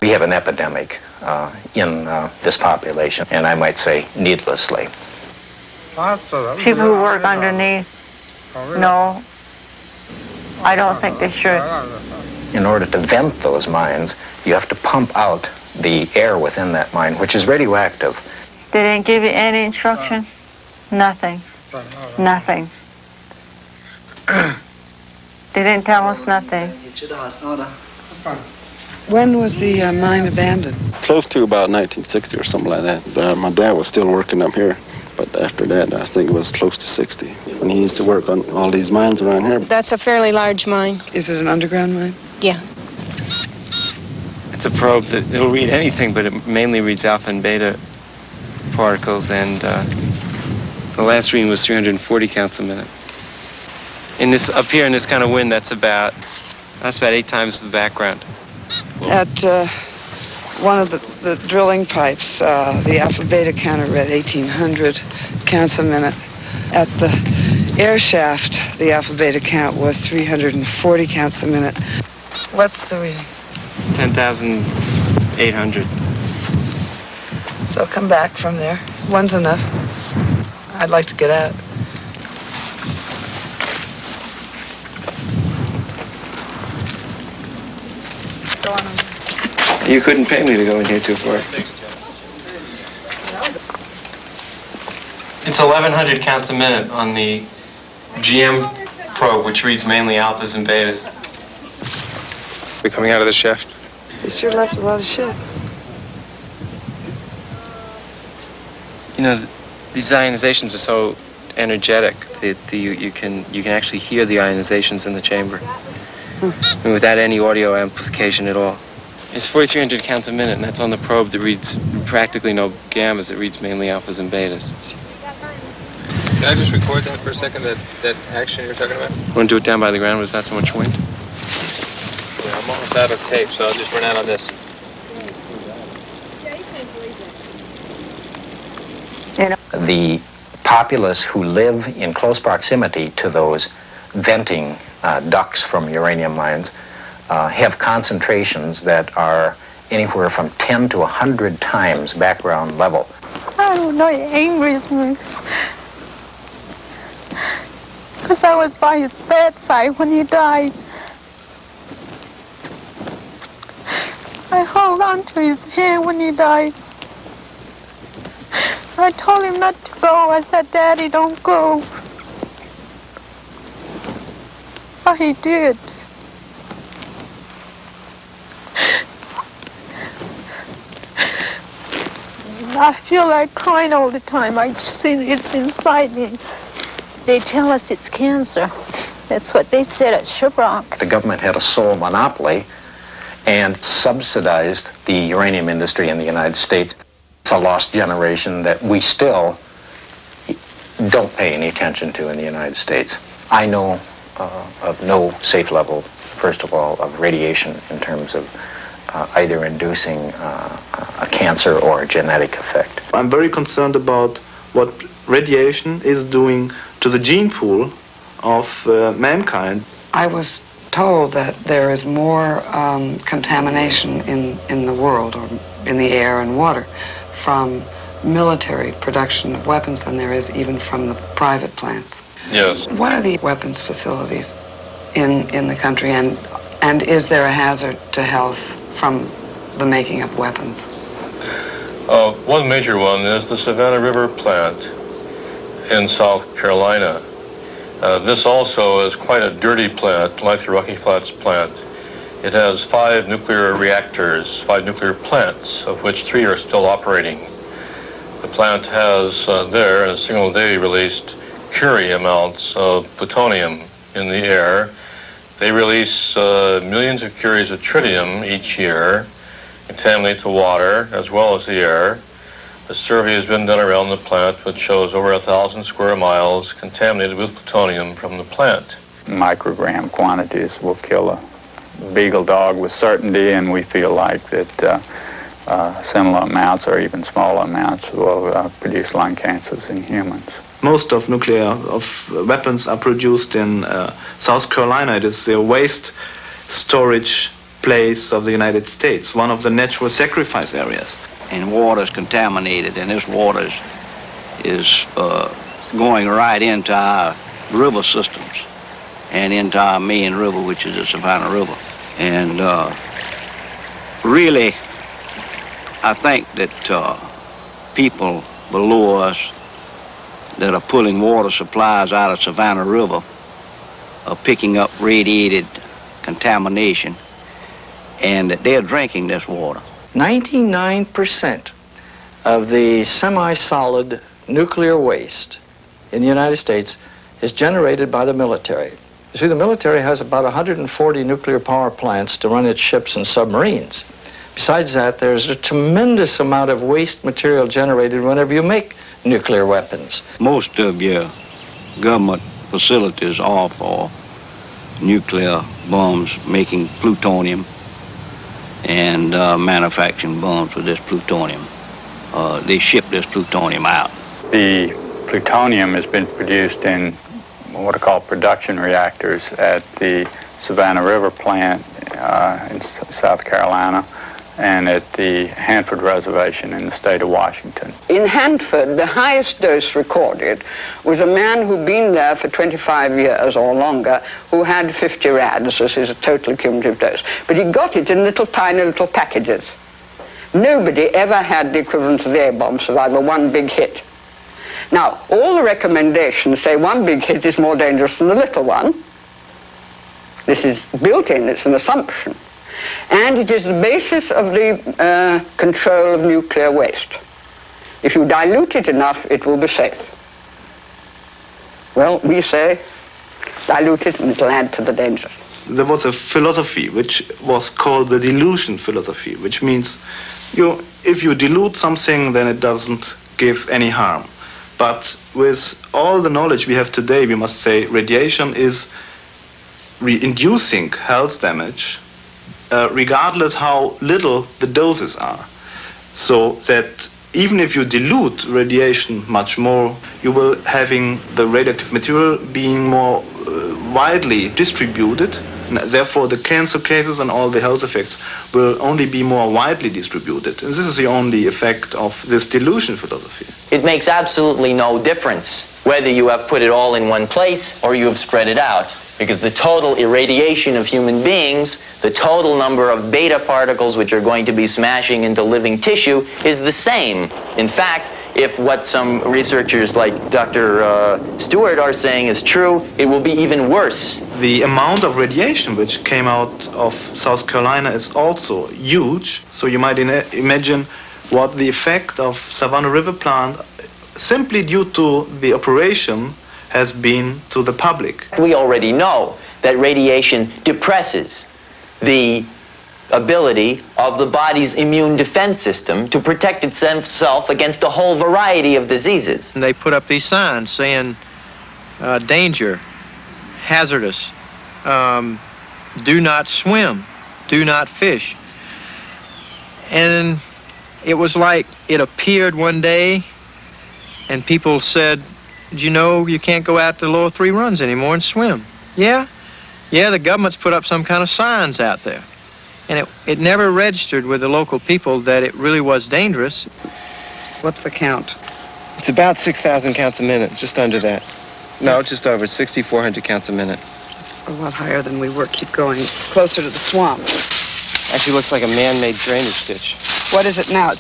We have an epidemic in this population, and I might say needlessly. People who work underneath, no, I don't think they should. In order to vent those mines, you have to pump out the air within that mine, which is radioactive. They didn't give you any instruction? Nothing. Nothing. They didn't tell us nothing. When was the mine abandoned? Close to about 1960 or something like that. My dad was still working up here, but after that, I think it was close to 60. And he used to work on all these mines around here. That's a fairly large mine. Is it an underground mine? Yeah. It's a probe that it'll read anything, but it mainly reads alpha and beta particles, and the last reading was 340 counts a minute. Up here in this kind of wind, that's about 8 times the background. At one of the drilling pipes, the alpha beta counter read 1,800 counts a minute. At the air shaft, the alpha beta count was 340 counts a minute. What's the reading? 10,800. So come back from there. One's enough. I'd like to get out. Go on. You couldn't pay me to go in here too far. It's 1,100 counts a minute on the GM probe, which reads mainly alphas and betas. We're coming out of the shaft. You sure left a lot of shit. You know, these ionizations are so energetic that you can actually hear the ionizations in the chamber. I mean, without any audio amplification at all. It's 4,300 counts a minute, and that's on the probe that reads practically no gammas. It reads mainly alphas and betas. Can I just record that for a second, that action you're talking about? Want to do it down by the ground where there's not so much wind? Yeah, I'm almost out of tape, so I'll just run out on this. The populace who live in close proximity to those venting ducts from uranium mines have concentrations that are anywhere from 10 to 100 times background level. I don't know, it angers me. Because I was by his bedside when he died. I held on to his hand when he died. I told him not to go. I said, Daddy, don't go. But he did. I feel like crying all the time. I just see it's inside me. They tell us it's cancer. That's what they said at Shiprock. The government had a sole monopoly and subsidized the uranium industry in the United States. It's a lost generation that we still don't pay any attention to in the United States. I know of no safe level, first of all, of radiation in terms of either inducing a cancer or a genetic effect. I'm very concerned about what radiation is doing to the gene pool of mankind. I was told that there is more contamination in the world, or in the air and water, from military production of weapons than there is even from the private plants. Yes. What are the weapons facilities in the country, and is there a hazard to health from the making of weapons? One major one is the Savannah River plant in South Carolina. This also is quite a dirty plant, like the Rocky Flats plant. It has 5 nuclear reactors, 5 nuclear plants, of which 3 are still operating. The plant has there, in a single day, released Curie amounts of plutonium in the air. They release millions of Curies of tritium each year, contaminate the water as well as the air. A survey has been done around the plant which shows over 1,000 square miles contaminated with plutonium from the plant. Microgram quantities will kill a beagle dog with certainty, and we feel like that similar amounts or even smaller amounts will produce lung cancers in humans. Most of nuclear weapons are produced in South Carolina. It is a waste storage place of the United States, one of the natural sacrifice areas. And water's contaminated, and this water is going right into our river systems and into our main river, which is the Savannah River. And really, I think that people below us that are pulling water supplies out of Savannah River are picking up radiated contamination, and that they're drinking this water. 99% of the semi-solid nuclear waste in the United States is generated by the military. You see, the military has about 140 nuclear power plants to run its ships and submarines. Besides that, there's a tremendous amount of waste material generated whenever you make nuclear weapons. Most of your government facilities are for nuclear bombs, making plutonium and manufacturing bombs with this plutonium. They ship this plutonium out. The plutonium has been produced in what are called production reactors at the Savannah River plant in South Carolina and at the Hanford Reservation in the state of Washington. In Hanford, the highest dose recorded was a man who'd been there for 25 years or longer, who had 50 rads. This is a total cumulative dose. But he got it in little tiny little packages. Nobody ever had the equivalent of the A-bomb survivor, one big hit. Now, all the recommendations say one big hit is more dangerous than a little one. This is built in, it's an assumption. And it is the basis of the control of nuclear waste. If you dilute it enough, it will be safe. Well, we say dilute it and it'll add to the danger. There was a philosophy which was called the dilution philosophy, which means if you dilute something, then it doesn't give any harm. But with all the knowledge we have today, we must say radiation is inducing health damage regardless how little the doses are. So that even if you dilute radiation much more, you will having the radioactive material being more widely distributed. And therefore, the cancer cases and all the health effects will only be more widely distributed. And this is the only effect of this dilution philosophy. It makes absolutely no difference whether you have put it all in one place or you have spread it out, because the total irradiation of human beings, the total number of beta particles which are going to be smashing into living tissue is the same. In fact, if what some researchers like Dr. Stewart are saying is true, it will be even worse. The amount of radiation which came out of South Carolina is also huge. So you might imagine what the effect of Savannah River plant, simply due to the operation, has been to the public. We already know that radiation depresses the ability of the body's immune defense system to protect itself against a whole variety of diseases. And they put up these signs saying, danger, hazardous, do not swim, do not fish. And it was like it appeared one day and people said, you know, you can't go out to the lower 3 runs anymore and swim. Yeah, the government's put up some kind of signs out there. And it never registered with the local people that it really was dangerous. What's the count? It's about 6,000 counts a minute, just under that. No, just over, 6,400 counts a minute. It's a lot higher than we were. Keep going. Closer to the swamp. Actually looks like a man-made drainage ditch. What is it now?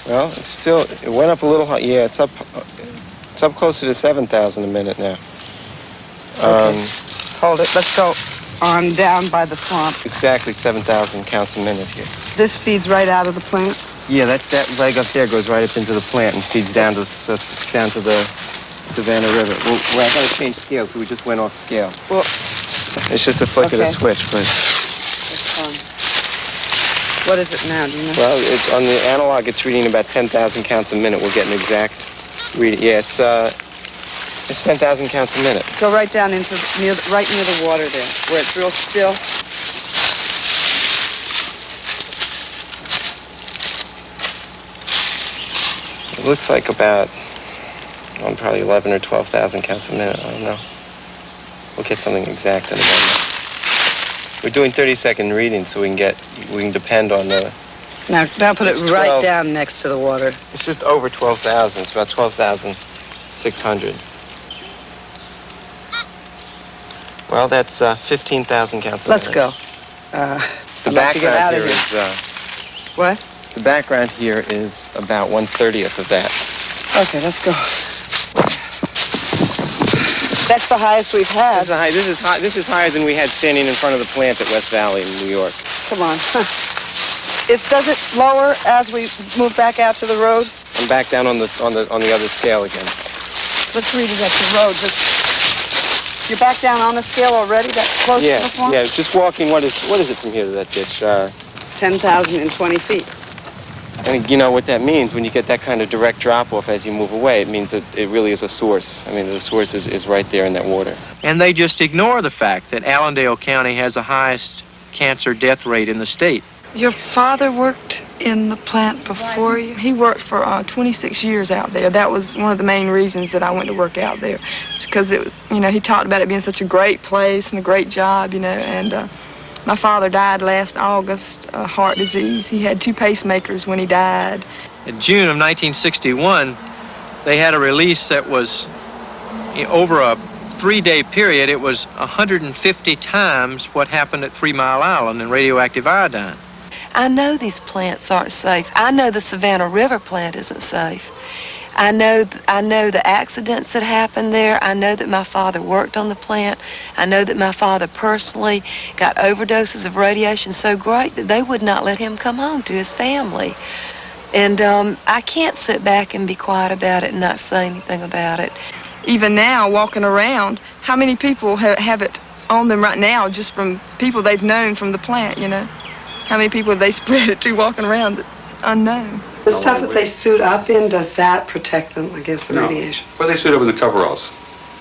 Well, it went up a little high. Yeah, it's up closer to 7,000 a minute now. Okay. Hold it. Let's go on down by the swamp. Exactly 7,000 counts a minute here. This feeds right out of the plant? Yeah, that leg up there goes right up into the plant and feeds down to the Savannah River. Well, I got to change scale, so we just went off scale. Well, it's just a flick of the switch, but... What is it now, do you know? Well, on the analog, it's reading about 10,000 counts a minute. We'll get an exact reading. Yeah, it's 10,000 counts a minute. Go right down right near the water there, where it's real still. It looks like about, probably 11 or 12,000 counts a minute. I don't know. We'll get something exact in a moment. We're doing 30-second readings so we can depend on the... Now put it It's right 12. down next to the water. It's just over 12,000. It's about 12,600. Well, that's 15,000 counts a Let's minute. go. The I'd like to get out background of here here. is... What? The background here is about 1/30th of that. Okay, let's go. That's the highest we've had. This is higher than we had standing in front of the plant at West Valley in New York. Come on. Does it lower as we move back out to the road? I'm back down on the other scale again. Let's read it at the road. You're back down on the scale already? That's close to the farm? Yeah, just walking. What is it from here to that ditch? 10,020 feet. And you know what that means when you get that kind of direct drop-off as you move away. It means that it really is a source. I mean, the source is right there in that water. And they just ignore the fact that Allendale County has the highest cancer death rate in the state. Your father worked in the plant before you? He worked for 26 years out there. That was one of the main reasons that I went to work out there. Because it, he talked about it being such a great place and a great job, and my father died last August of heart disease. He had 2 pacemakers when he died. In June of 1961, they had a release that was over a 3-day period. It was 150 times what happened at 3 Mile Island in radioactive iodine. I know these plants aren't safe. I know the Savannah River plant isn't safe. I know the accidents that happened there. I know that my father worked on the plant. I know that my father personally got overdoses of radiation so great that they would not let him come home to his family. And I can't sit back and be quiet about it and not say anything about it. Even now, walking around, how many people have it on them right now just from people they've known from the plant, How many people have they spread it to walking around that's unknown? The stuff that they suit up in, does that protect them against the radiation? Well, they suit up in the coveralls.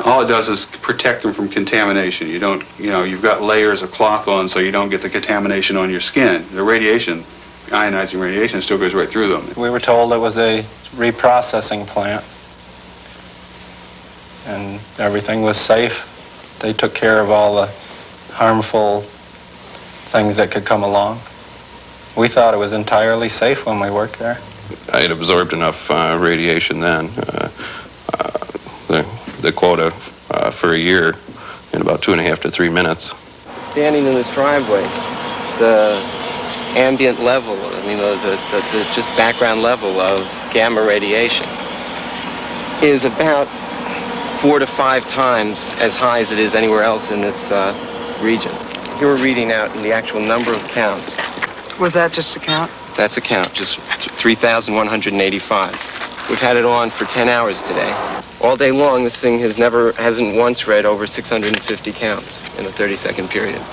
All it does is protect them from contamination. You don't, you've got layers of cloth on so you don't get the contamination on your skin. The radiation, ionizing radiation, still goes right through them. We were told it was a reprocessing plant and everything was safe. They took care of all the harmful things that could come along. We thought it was entirely safe when we worked there. I had absorbed enough radiation then. The quota for a year in about 2.5 to 3 minutes. Standing in this driveway, the ambient level, the just background level of gamma radiation is about 4 to 5 times as high as it is anywhere else in this region. Here we're reading out in the actual number of counts. Was that just a count? That's a count, just 3,185. We've had it on for 10 hours today. All day long, this thing hasn't once read over 650 counts in a 30-second period.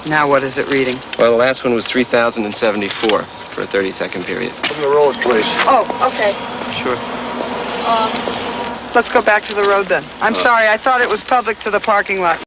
Now what is it reading? Well, the last one was 3,074 for a 30-second period. On the road, please. Oh, okay. Sure. Let's go back to the road then. I'm sorry, I thought it was public to the parking lot.